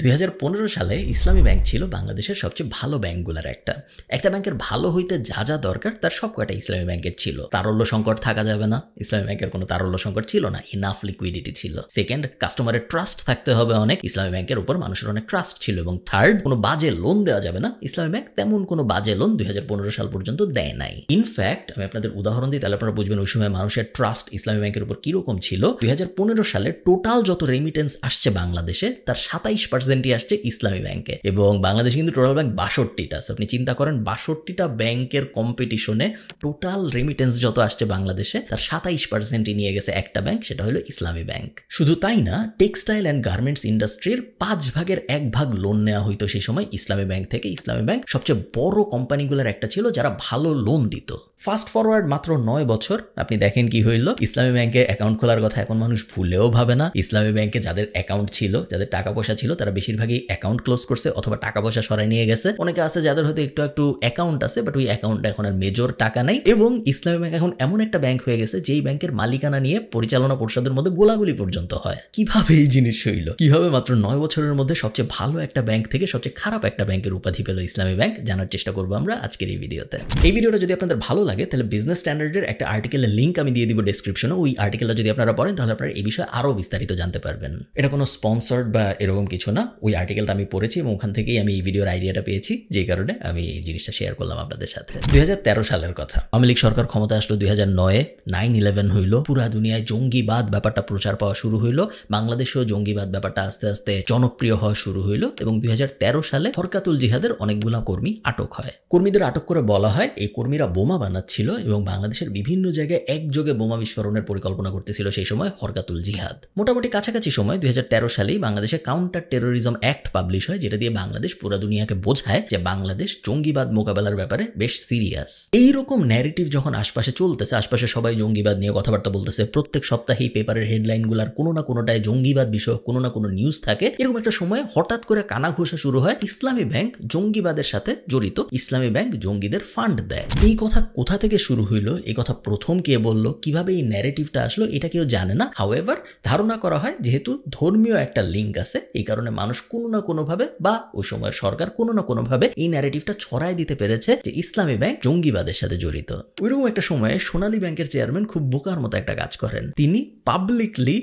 2015 সালে ইসলামী ব্যাংক ছিল বাংলাদেশের সবচেয়ে ভালো ব্যাংকগুলোর একটা ব্যাংকের ভালো হইতে যা যা দরকার তার সব কয়টা ইসলামী ব্যাংকের ছিল। তারল্য সংকট থাকা যাবে না, ইসলামী ব্যাংকের কোনো তারল্য সংকট ছিল না, ইনাফ লিকুইডিটি ছিল। সেকেন্ড, কাস্টমারের ট্রাস্ট থাকতে হবে অনেক, ইসলামী ব্যাংকের উপর মানুষের অনেক ট্রাস্ট ছিল। এবং থার্ড, কোনো বাজে লোন দেওয়া যাবে না, ইসলামী ব্যাংক তেমন কোনো বাজে লোন 2015 সাল পর্যন্ত দেয় নাই। ইনফ্যাক্ট আমি আপনাদের উদাহরণ দিই, তাহলে আপনারা বুঝবেন ওই সময় মানুষের ট্রাস্ট ইসলামী ব্যাংকের উপর কিরকম ছিল। 2015 সালে টোটাল যত রেমিটেন্স আসছে বাংলাদেশে তার 27%ই আসছে ইসলামী ব্যাংকে। এবং বাংলাদেশে কিন্তু টোটাল ব্যাংক 62টা। আপনি চিন্তা করেন 62টা ব্যাংকের কম্পিটিশনে টোটাল রেমিটেন্স যত আসছে বাংলাদেশে তার 27%ই নিয়ে গেছে একটা ব্যাংক, সেটা হলো ইসলামী ব্যাংক। শুধু তাই না, টেক্সটাইল অ্যান্ড গার্মেন্টস ইন্ডাস্ট্রির 5 ভাগের 1 ভাগ লোন নেওয়া হইতো সেই সময় ইসলামী ব্যাংক থেকে। ইসলামী ব্যাংক সবচেয়ে বড় কোম্পানিগুলোর একটা ছিল যারা ভালো লোন দিত। ফাস্ট ফরওয়ার্ড মাত্র 9 বছর, আপনি দেখেন কি হইল। ইসলামী ব্যাংকে অ্যাকাউন্ট খোলার কথা এখন মানুষ ভুলেও ভাবে না। ইসলামী ব্যাংকে যাদের অ্যাকাউন্ট ছিল, যাদের টাকা পয়সা ছিল, তারা বেশিরভাগই অ্যাকাউন্ট ক্লোজ করছে অথবা টাকা পয়সা সরাই নিয়ে গেছে। অনেকে আছে যাদের হয়তো একটু অ্যাকাউন্ট আছে, বাট ওই অ্যাকাউন্টে এখন আর মেজর টাকা নাই। এবং ইসলামী ব্যাংক এখন এমন একটা ব্যাংক হয়ে গেছে যেই ব্যাংকের মালিকানা নিয়ে পরিচালনা পরিষদের মধ্যে গোলাগুলি পর্যন্ত হয়। কিভাবে এই জিনিস হইল? কিভাবে মাত্র 9 বছরের মধ্যে সবচেয়ে ভালো একটা ব্যাংক থেকে সবচেয়ে খারাপ একটা ব্যাংকের উপাধি পেল ইসলামী ব্যাংক, জানার চেষ্টা করবো আমরা আজকের এই ভিডিওতে। এই ভিডিওটা যদি আপনাদের ভালো লাগে তাহলে বিজনেস স্ট্যান্ডার্ডের একটা আর্টিকেলের লিঙ্ক আমি দিয়ে দিব ডেসক্রিপশনে। ওই আর্টিকেলটা যদি আপনারা পড়েন তাহলে আপনারা এই বিষয়ে আরো বিস্তারিত জানতে পারবেন। এটা কোনো স্পন্সর্ড বা এরকম কিছু না, ওই আর্টিকেলটা আমি পড়েছি এবং ওখান থেকেই আমি এই ভিডিওর আইডিয়াটা পেয়েছি, যেই কারণে আমি এই জিনিসটা শেয়ার করলাম আপনাদের সাথে। 2013 সালের কথা, আওয়ামী লীগ সরকার ক্ষমতা আসলো 2009-এ। 9/11 হইল, পুরা দুনিয়ায় জঙ্গিবাদ ব্যাপারটা প্রচার পাওয়া শুরু হইলো। বাংলাদেশেও জঙ্গিবাদ ব্যাপারটা আস্তে আস্তে জনপ্রিয় হওয়া শুরু হইলো এবং 2013 সালে হরকাতুল জিহাদের অনেকগুলা কর্মী আটক হয়। কর্মীদের আটক করে বলা হয় এই কর্মীরা বোমা বানাচ্ছিল এবং বাংলাদেশের বিভিন্ন জায়গায় একযোগে বোমা বিস্ফোরণের পরিকল্পনা করতেছিল সেই সময় হরকাতুল জিহাদ। মোটামুটি কাছাকাছি সময় 2013 সালেই বাংলাদেশে কাউন্টার টেরোরিজম অ্যাক্ট পাবলিশ হয়, যেটা দিয়ে বাংলাদেশ পুরো দুনিয়াকে বোঝায় যে বাংলাদেশ জঙ্গিবাদ মোকাবেলার ব্যাপারে বেশ সিরিয়াস। এইরকম ন্যারেটিভ যখন আশপাশে চলতেছে, আশপাশে সবাই জঙ্গিবাদ নিয়ে কথাবার্তা বলতেছে, প্রত্যেক সপ্তাহেই পেপারের হেডলাইনগুলোর কোনো না কোনোটায় জঙ্গিবাদ বিষয়ক কোনো না কোনো নিউজ থাকে। এরকম একটা সময় হঠাৎ করে কানাঘুষা শুরু হয় ইসলামী ব্যাংক জঙ্গিবাদের সাথে জড়িত, ইসলামী ব্যাংক জঙ্গিদের ফান্ড দেয়। এই কথা কোথা থেকে শুরু হইলো, এই কথা প্রথম কে বললো, কিভাবে এই ন্যারেটিভটা আসলো, এটা কেউ জানে না। হাউএভার ধারণা করা হয় যেহেতু ধর্মীয় একটা লিঙ্ক আছে, এই কারণে মানুষ কোনো না কোনোভাবে বা ওই সময়ের সরকার কোনো না কোনোভাবে এই ন্যারেটিভটা ছড়ায় দিতে পেরেছে যে ইসলামী ব্যাংক জঙ্গিবাদের সাথে জড়িত। ওইরকম একটা সময়ে সোনালী ব্যাংকের চেয়ারম্যান খুব বোকার মতো একটা কাজ করেন। তিনি পাবলিকলি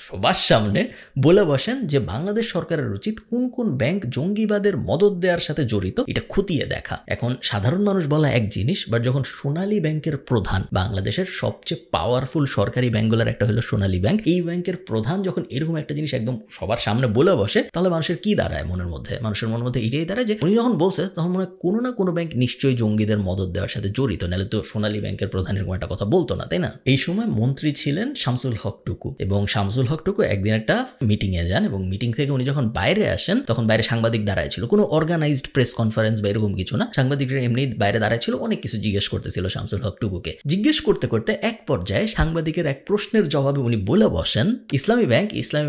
সবার সামনে বলে বসেন যে বাংলাদেশ সরকারের উচিত কোন কোন ব্যাংক জঙ্গিবাদের মদত দেওয়ার সাথে জড়িত এটা খতিয়ে দেখা। এখন সাধারণ মানুষ বলা এক জিনিস, বাট যখন সোনালী ব্যাংকের প্রধান, বাংলাদেশের সবচেয়ে পাওয়ারফুল সরকারি ব্যাংকগুলোর একটা হলো সোনালী ব্যাংক, এই ব্যাংকের প্রধান যখন এরকম একটা জিনিস একদম সবার সামনে বলে বসে, তাহলে মানুষের কি দাঁড়ায় মনের মধ্যে? মানুষের মনের মধ্যে এটাই দাঁড়ায় যে উনি যখন বলছে তখন মনে হয় কোনো না কোনো ব্যাংক নিশ্চয়ই জঙ্গিদের মদত দেওয়ার সাথে জড়িত, নাহলে তো সোনালী ব্যাংকের প্রধান এরকম একটা কথা বলতো না, তাই না? এই সময় মন্ত্রী ছিলেন শামসুল হক টুকু, এবং শামসুল হক টুকু একদিন একটা মিটিংয়ে যান এবং মিটিং থেকে উনি যখন বাইরে আসেন তখন বাইরে সাংবাদিক দাঁড়ায় ছিল, কোনো অর্গানাইজড প্রেস কনফারেন্স বা এরকম কিছু না, সাংবাদিকরা এমনি বাইরে দাঁড়ায় ছিল, অনেক কিছু জিজ্ঞেস করতেছিল শামসুল হক টুকুকে। জিজ্ঞেস করতে করতে এক পর্যায়ে সাংবাদিকের এক প্রশ্নের জবাবে উনি বলে বসেন ইসলামী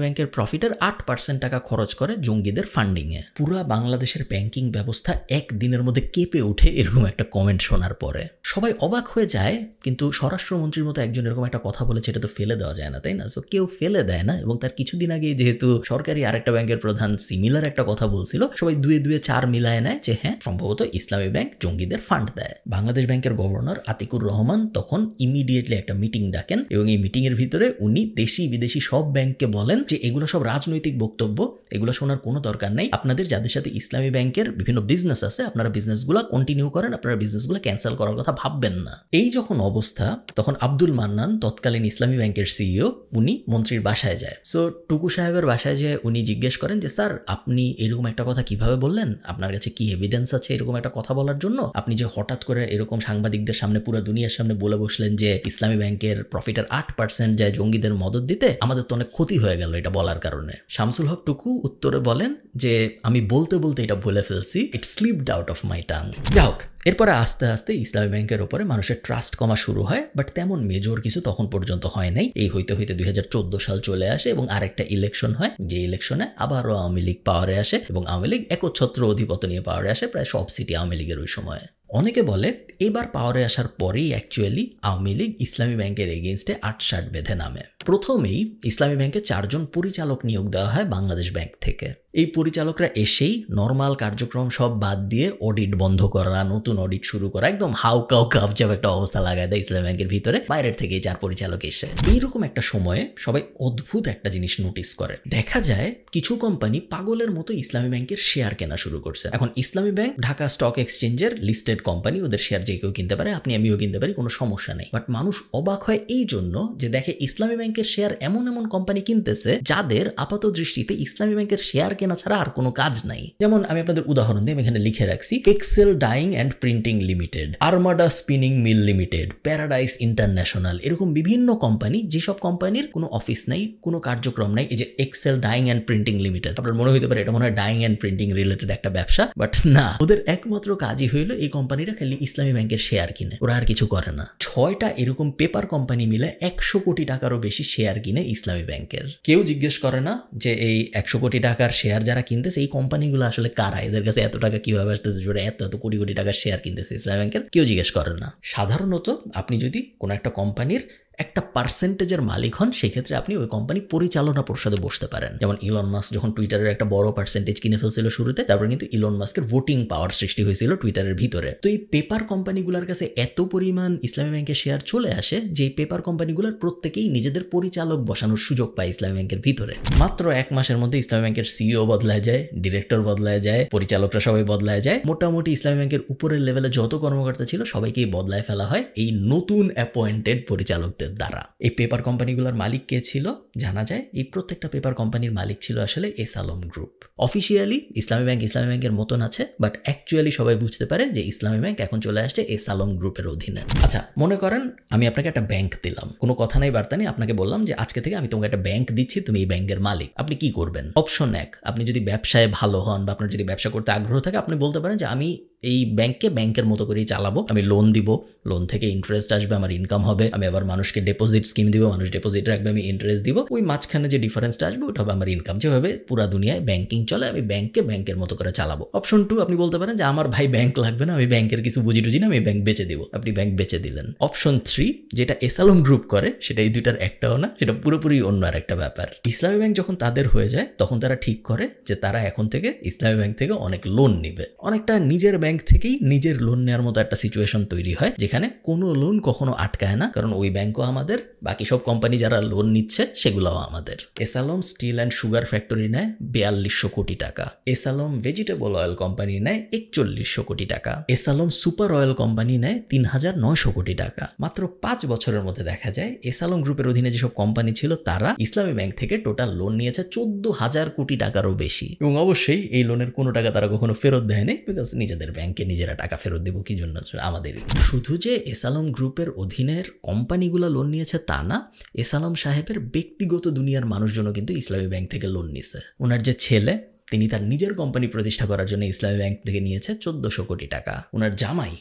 ব্যাংকের প্রফিটের 8% টাকা খরচ করে জঙ্গিদের ফান্ডিং এ। পুরা বাংলাদেশের ব্যাংকিং ব্যবস্থা একদিনের মধ্যে কেঁপে ওঠে এরকম একটা কমেন্ট শোনার পরে। সবাই অবাক হয়ে যায়, কিন্তু স্বরাষ্ট্রমন্ত্রীর মতো একজন এরকম একটা কথা বলেছে, এটা তো ফেলে দেওয়া যায় না, তাই না? কেউ ফেলে দেয় না। এবং তার কিছুদিন আগে যেহেতু সরকারি আরেকটা ব্যাংকের প্রধান সিমিলার একটা কথা বলছিল, সবাই 2-2-4 মিলায় নেয় যে হ্যাঁ, সম্ভবত ইসলামী ব্যাংক জঙ্গিদের ফান্ড দেয়। বাংলাদেশ ব্যাংকের গভর্নর আতিকুর রহমান তখন ইমিডিয়েটলি একটা মিটিং ডাকেন এবং এই মিটিং এর ভিতরে উনি দেশি বিদেশি সব ব্যাংককে বলেন যে এগুলো সব রাজনৈতিক বক্তব্য, এগুলো শোনার কোনো দরকার নাই। আপনাদের যাদের সাথে ইসলামী ব্যাংকের বিভিন্ন বিজনেস আছে, আপনারা বিজনেসগুলো কন্টিনিউ করেন, আপনারা বিজনেসগুলো ক্যান্সেল করার কথা ভাববেন না। এই যখন অবস্থা, তখন আব্দুল মান্নান তৎকালীন ইসলামী ব্যাংকের সিইও, উনি মন্ত্রীর বাসায় যায়। সো টুকু সাহেবের বাসায় যে উনি জিজ্ঞেস করেন যে স্যার, আপনি এরকম একটা কথা কিভাবে বললেন? আপনার কাছে কি এভিডেন্স আছে এরকম একটা কথা বলার জন্য? আপনি যে হঠাৎ করে এরকম সাংবাদিকদের সামনে, পুরো দুনিয়ার সামনে বলে বসলেন যে ইসলামী ব্যাংকের প্রফিটের 8% যায় জঙ্গিদের মদত দিতে, আমাদের তো অনেক ক্ষতি হয়ে গেল এটা বলার কারণে। শামসুল হক টুকু উত্তরে বলেন যে আমি বলতে বলতে এটা বলে ফেলছি, it slipped out of my tongue. যাই হোক, এরপরে আস্তে আস্তে ইসলামী ব্যাংকের উপরে মানুষের ট্রাস্ট কমা শুরু হয়, বাট তেমন মেজর কিছু তখন পর্যন্ত হয় নাই। এই হইতে হইতে 2014 সাল চলে আসে এবং আরেকটা ইলেকশন হয়, যে ইলেকশনে আবারও আওয়ামী লীগ পাওয়ারে আসে এবং আওয়ামী লীগ একচ্ছত্র অধিপত্য নিয়ে পাওয়ারে আসে। প্রায় সব সিটি আওয়ামী লীগের ওই সময়। অনেকে বলে এবার পাওয়ারে আসার পরেই অ্যাকচুয়ালি আওয়ামী লীগ ইসলামী ব্যাংকের এগেইনস্টে 8-60 বেঁধে নামে। প্রথমেই ইসলামী ব্যাংকে 4 জন পরিচালক নিয়োগ দেওয়া হয় বাংলাদেশ ব্যাংক থেকে। এই পরিচালকরা এসেই নর্মাল কার্যক্রম সব বাদ দিয়ে অডিট বন্ধ করা, নতুন অডিট শুরু করা, একদম হাউকাউ কাবজাব একটা অবস্থা লাগায় দেয় ইসলামী ব্যাংকের ভিতরে বাইরের থেকে 4 পরিচালক এসে। এইরকম একটা সময়ে সবাই অদ্ভুত একটা জিনিস নোটিস করে। দেখা যায় কিছু কোম্পানি পাগলের মতো ইসলামী ব্যাংকের শেয়ার কেনা শুরু করছে। এখন ইসলামী ব্যাংক ঢাকা স্টক এক্সচেঞ্জের লিস্টেড কোম্পানি, ওদের শেয়ার যে কেউ কিনতে পারে, আপনি আমিও কিনতে পারি, কোনো সমস্যা নেই। বাট মানুষ অবাক হয় এই জন্য যে দেখে ইসলামী ব্যাংকের শেয়ার এমন এমন কোম্পানি কিনতেছে যাদের আপাত দৃষ্টিতে ইসলামী ব্যাংকের শেয়ার কেনা ছাড়া আর কোনো কাজ নাই। যেমন আমি আপনাদের উদাহরণ দিই, আমি এখানে লিখে রাখছি Excel dyeing and printing limited, Armada spinning mill limited, Paradise International, এরকম বিভিন্ন কোম্পানি, যেসব কোম্পানির কোনো অফিস নাই, কোনো কার্যক্রম নাই। এই যে Excel dyeing and printing limited, আপনার মনে হতে পারে এটা মনে হয় ডাইং অ্যান্ড প্রিন্টিং রিলেটেড একটা ব্যবসা, বাট না, ওদের একমাত্র কাজই হইলো এই কোম্পানিটা খালি ইসলামী ব্যাংকের শেয়ার কিনে, ওরা আর কিছু করে না। 6টা এরকম পেপার কোম্পানি মিলে 100 কোটি টাকারও বেশি শেয়ার কিনে ইসলামী ব্যাংকের। কেউ জিজ্ঞেস করে না যে এই 100 কোটি টাকার শেয়ার যারা কিনতেছে এই কোম্পানিগুলো আসলে কারা, এদের কাছে এত টাকা কিভাবে আসতেছে, এত এত কোটি কোটি টাকার শেয়ার কিনতেছে ইসলামী ব্যাংকের, কেউ জিজ্ঞেস করে না। সাধারণত আপনি যদি কোনো একটা কোম্পানির একটা পার্সেন্টেজের মালিক হন, সেক্ষেত্রে আপনি ওই কোম্পানি পরিচালনা পরিষদে বসতে পারেন। যেমন ইলন মাস্ক যখন টুইটারের একটা বড় পার্সেন্টেজ কিনে ফেলছিল শুরুতে, তারপর কিন্তু ইলন মাস্কের ভোটিং পাওয়ার সৃষ্টি হয়েছিল টুইটারের ভিতরে। তো এই পেপার কোম্পানিগুলোর কাছে এত পরিমাণ ইসলামী ব্যাংকের শেয়ার চলে আসে যে এই পেপার কোম্পানিগুলোর প্রত্যেকেই নিজেদের পরিচালক বসানোর সুযোগ পায় ইসলামী ব্যাংকের ভিতরে। মাত্র 1 মাসের মধ্যে ইসলামী ব্যাংকের সিইও বদলায় যায়, ডিরেক্টর বদলায় যায়, পরিচালকরা সবাই বদলায় যায়। মোটামুটি ইসলামী ব্যাংকের উপরের লেভেলে যত কর্মকর্তা ছিল সবাইকেই বদলায় ফেলা হয় এই নতুন অ্যাপয়েন্টেড পরিচালকদের দ্বারা। এই পেপার কোম্পানিগুলোর মালিক কে ছিল জানা যায়, এই প্রত্যেকটা পেপার কোম্পানির মালিক ছিল আসলে এস আলম গ্রুপ। অফিসিয়ালি ইসলামী ব্যাংকের মতন আছে, বাট অ্যাকচুয়ালি সবাই বুঝতে পারে যে ইসলামী ব্যাংক এখন চলে আসছে এস আলম গ্রুপের অধীনে। আচ্ছা, মনে করেন আমি আপনাকে একটা ব্যাংক দিলাম, কোনো কথা নাই বার্তা নেই, আপনাকে বললাম যে আজকে থেকে আমি তোমাকে একটা ব্যাংক দিচ্ছি, তুমি এই ব্যাংকের মালিক। আপনি কি করবেন? অপশন 1, আপনি যদি ব্যবসায় ভালো হন বা আপনার যদি ব্যবসা করতে আগ্রহ থাকে, আপনি বলতে পারেন যে আমি এই ব্যাংককে ব্যাংকের মতো করেই চালাবো, আমি লোন দিব, লোন থেকে ইন্টারেস্ট আসবে, আমার ইনকাম হবে, আমি আবার মানুষকে ডিপোজিট স্কিম দিব, মানুষ ডিপোজিট রাখবে, আমি ইন্টারেস্ট দিব, ওই মাঝখানে যে ডিফারেন্সটা আসবে ওটা হবে আমার ইনকাম। যেভাবে পুরা দুনিয়ায় ব্যাংকিং চলে, আমি ব্যাংককে ব্যাংকের মতো করে চালাবো। অপশন 2, আপনি বলতে পারেন যে আমার ভাই ব্যাংক লাগবে না, আমি ব্যাংকের কিছু বুঝি টুঝি না, আমি ব্যাংক বেচে দিব, আপনি ব্যাংক বেচে দিলেন। অপশন 3, যেটা এস আলম গ্রুপ করে, সেটা এই দুইটার একটাও না, সেটা পুরোপুরি অন্য আর একটা ব্যাপার। ইসলামী ব্যাংক যখন তাদের হয়ে যায় তখন তারা ঠিক করে যে তারা এখন থেকে ইসলামী ব্যাংক থেকে অনেক লোন নিবে, অনেকটা নিজের ব্যাংক থেকেই নিজের লোন নেওয়ার মতো একটা সিচুয়েশন তৈরি হয়, যেখানে কোনো লোন কখনো আটকায় না, কারণ ওই ব্যাংকও আমাদের, বাকি সব কোম্পানি যারা লোন নিচ্ছে সেগুলোও আমাদের। S Alam steel and sugar factory নেয় 4200 কোটি টাকা, S Alam vegetable oil company নেয় 4100 কোটি টাকা, S Alam super oil company নেয় 3900 কোটি টাকা। মাত্র 5 বছরের মধ্যে দেখা যায় এস আলম গ্রুপের অধীনে যেসব কোম্পানি ছিল তারা ইসলামী ব্যাংক থেকে টোটাল লোন নিয়েছে 14,000 কোটি টাকারও বেশি, এবং অবশ্যই এই লোনের কোনো টাকা তারা কখনো ফেরত দেয়নি, বিকজ নিজেদের ব্যাংকে নিজেরা টাকা ফেরত দেবো কি জন্য, আমাদের। শুধু যে এস আলম গ্রুপের অধীনের কোম্পানিগুলো লোন নিয়েছে তা না, এস আলম সাহেবের ব্যক্তিগত দুনিয়ার মানুষজনও কিন্তু ইসলামী ব্যাংক থেকে লোন নিছে। ওনার যে ছেলে, তিনি তার নিজের কোম্পানি প্রতিষ্ঠা করার জন্য ইসলামী ব্যাংক থেকে নিয়েছে 1400 কোটি টাকা। ওনার জামাই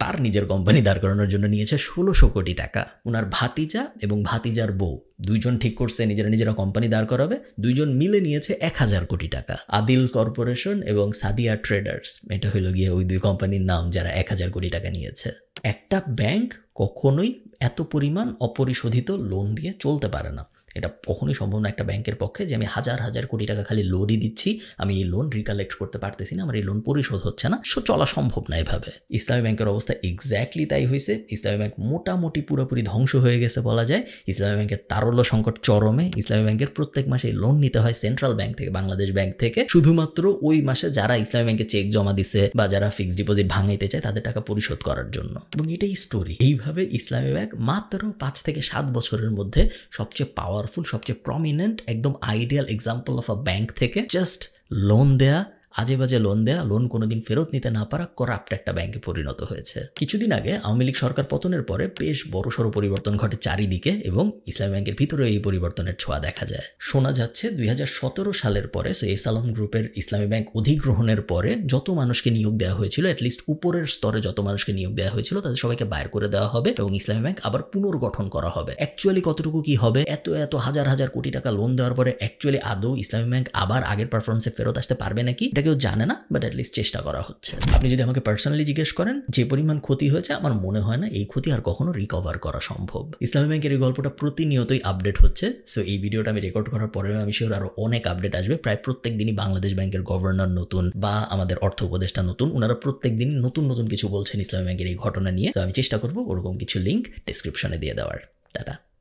তার নিজের কোম্পানি দাঁড় করানোর জন্য নিয়েছে 1600 কোটি টাকা। ওনার ভাতিজা এবং ভাতিজার বউ দুইজন ঠিক করছে নিজেরা কোম্পানি দাঁড় করাবে, দুইজন মিলে নিয়েছে 1000 কোটি টাকা। আদিল কর্পোরেশন এবং সাদিয়া ট্রেডার্স, এটা হইল গিয়ে ওই দুই কোম্পানির নাম যারা 1000 কোটি টাকা নিয়েছে। একটা ব্যাংক কখনোই এত পরিমাণ অপরিশোধিত লোন দিয়ে চলতে পারে না, এটা কখনোই সম্ভব না একটা ব্যাংকের পক্ষে যে আমি হাজার হাজার কোটি টাকা খালি লোনই দিচ্ছি, আমি এই লোন রিকালেক্ট করতে পারতেছি না, আমার এই লোন পরিশোধ হচ্ছে না, চলা সম্ভব না এভাবে। ইসলামী ব্যাংকের অবস্থা এক্স্যাক্টলি তাই হয়েছে। ইসলামী ব্যাংক মোটামুটি পুরোপুরি ধ্বংস হয়ে গেছে বলা যায়। ইসলামী ব্যাংকের তারল্য সংকট চরমে। ইসলামী ব্যাংকের প্রত্যেক মাসে লোন নিতে হয় সেন্ট্রাল ব্যাংক থেকে, বাংলাদেশ ব্যাংক থেকে, শুধুমাত্র ওই মাসে যারা ইসলামী ব্যাংকে চেক জমা দিছে বা যারা ফিক্সড ডিপোজিট ভাঙাইতে চায় তাদের টাকা পরিশোধ করার জন্য। এবং এটাই স্টোরি। এইভাবে ইসলামী ব্যাংক মাত্র 5 থেকে 7 বছরের মধ্যে সবচেয়ে পাওয়ারফুল, সবচেয়ে প্রমিনেন্ট, একদম ideal example of a bank থেকে জাস্ট লোন দেয়া, আজে বাজে লোন দেয়া, লোন কোনোদিন ফেরত নিতে না পারা করাপ্ট একটা ব্যাংকে পরিণত হয়েছে। কিছুদিন আগে আওয়ামী লীগ সরকার পতনের পরে বেশ বড়সড় পরিবর্তন ঘটে চারিদিকে, এবং ইসলামী ব্যাংকের ভিতরে এই পরিবর্তনের ছোঁয়া দেখা যায়। শোনা যাচ্ছে 2017 সালের পরে এস আলম গ্রুপের ইসলামী ব্যাংক অধিগ্রহণের পরে যত মানুষকে নিয়োগ দেওয়া হয়েছিল, অ্যাটলিস্ট উপরের স্তরে যত মানুষকে নিয়োগ দেওয়া হয়েছিল তাদের সবাইকে বাইর করে দেওয়া হবে এবং ইসলামী ব্যাংক আবার পুনর্গঠন করা হবে। অ্যাকচুয়ালি কতটুকু কি হবে, এত হাজার হাজার কোটি টাকা লোন দেওয়ার পরে অ্যাকচুয়ালি আদৌ ইসলামী ব্যাংক আবার আগের পারফরমেন্সে ফেরত আসতে পারবে নাকি, এটা কেউ জানে না, বাট অ্যাটলিস্ট চেষ্টা করা হচ্ছে। আপনি যদি আমাকে পার্সোনালি জিজ্ঞেস করেন যে পরিমাণ ক্ষতি হয়েছে, আমার মনে হয় না এই ক্ষতি আর কখনো রিকভার করা সম্ভব। ইসলামী ব্যাংকের এই গল্পটা প্রতিনিয়তই আপডেট হচ্ছে। সো এই ভিডিওটা আমি রেকর্ড করার পরেও আমি শিওর আরও অনেক আপডেট আসবে। প্রায় প্রত্যেক দিনই বাংলাদেশ ব্যাংকের গভর্নর নতুন বা আমাদের অর্থ উপদেষ্টা নতুন, ওনারা প্রত্যেক দিন নতুন নতুন কিছু বলছেন ইসলামী ব্যাংকের এই ঘটনা নিয়ে। তো আমি চেষ্টা করবো ওরকম কিছু লিঙ্ক ডেসক্রিপশনে দিয়ে দেওয়ার। টাটা।